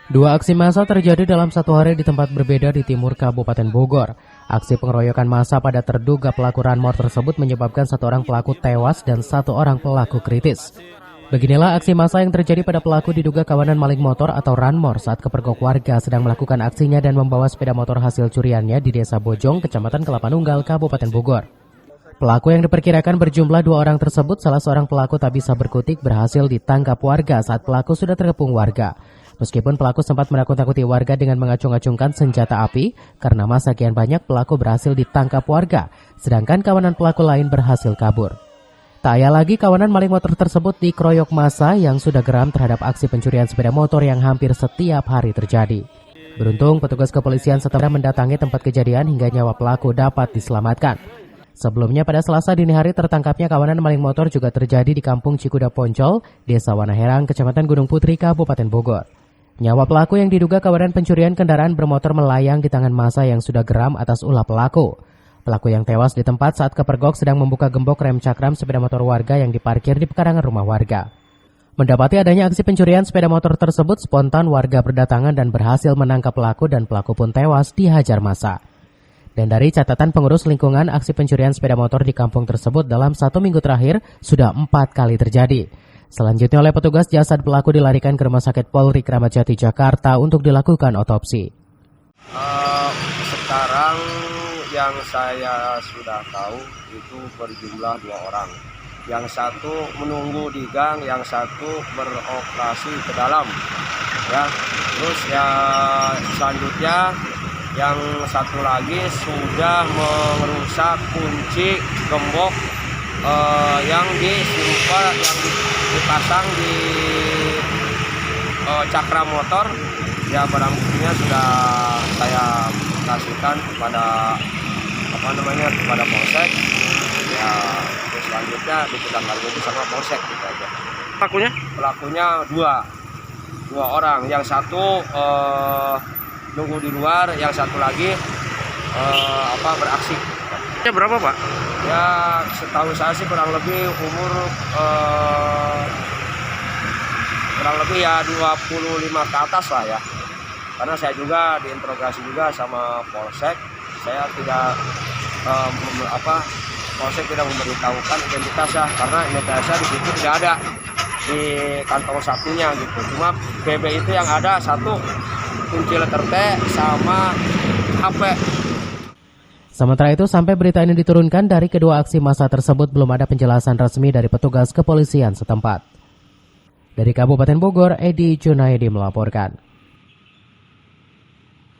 Dua aksi massa terjadi dalam satu hari di tempat berbeda di timur Kabupaten Bogor. Aksi pengeroyokan massa pada terduga pelaku ranmor tersebut menyebabkan satu orang pelaku tewas dan satu orang pelaku kritis. Beginilah aksi massa yang terjadi pada pelaku diduga kawanan maling motor atau ranmor saat kepergok warga sedang melakukan aksinya dan membawa sepeda motor hasil curiannya di Desa Bojong, Kecamatan Kelapa Nunggal, Kabupaten Bogor. Pelaku yang diperkirakan berjumlah 2 orang tersebut, salah seorang pelaku tak bisa berkutik, berhasil ditangkap warga saat pelaku sudah terkepung warga. Meskipun pelaku sempat menakut-nakuti warga dengan mengacung-acungkan senjata api, karena masa kian banyak pelaku berhasil ditangkap warga, sedangkan kawanan pelaku lain berhasil kabur. Tak ayal lagi kawanan maling motor tersebut dikeroyok massa yang sudah geram terhadap aksi pencurian sepeda motor yang hampir setiap hari terjadi. Beruntung petugas kepolisian setelah mendatangi tempat kejadian hingga nyawa pelaku dapat diselamatkan. Sebelumnya pada Selasa dini hari tertangkapnya kawanan maling motor juga terjadi di Kampung Cikuda Poncol, Desa Wanaherang, Kecamatan Gunung Putri, Kabupaten Bogor. Nyawa pelaku yang diduga kawanan pencurian kendaraan bermotor melayang di tangan massa yang sudah geram atas ulah pelaku. Pelaku yang tewas di tempat saat kepergok sedang membuka gembok rem cakram sepeda motor warga yang diparkir di pekarangan rumah warga. Mendapati adanya aksi pencurian sepeda motor tersebut, spontan warga berdatangan dan berhasil menangkap pelaku dan pelaku pun tewas dihajar massa. Dan dari catatan pengurus lingkungan, aksi pencurian sepeda motor di kampung tersebut dalam 1 minggu terakhir sudah 4 kali terjadi. Selanjutnya oleh petugas jasad pelaku dilarikan ke Rumah Sakit Polri Kramat Jati, Jakarta untuk dilakukan otopsi. Sekarang yang saya sudah tahu itu berjumlah 2 orang. Yang satu menunggu di gang, yang satu beroperasi ke dalam. Ya, terus ya selanjutnya yang satu lagi sudah merusak kunci gembok yang disimpan, yang dipasang di cakram motor. Ya barang buktinya sudah saya kasihkan kepada kepada polsek. Ya terus selanjutnya ditindaklanjuti sama polsek gitu aja. Pelakunya dua orang. Yang satu nunggu di luar, yang satu lagi beraksi. Ya berapa Pak? Ya setahu saya sih kurang lebih umur kurang lebih ya 25 ke atas lah ya. Karena saya juga diinterogasi juga sama polsek, saya tidak polsek tidak memberitahukan identitasnya karena identitasnya di situ tidak ada di kantong satunya gitu. Cuma BB itu yang ada satu kunci letter T sama HP. Sementara itu, sampai berita ini diturunkan dari kedua aksi massa tersebut belum ada penjelasan resmi dari petugas kepolisian setempat. Dari Kabupaten Bogor, Edi Junaidi melaporkan.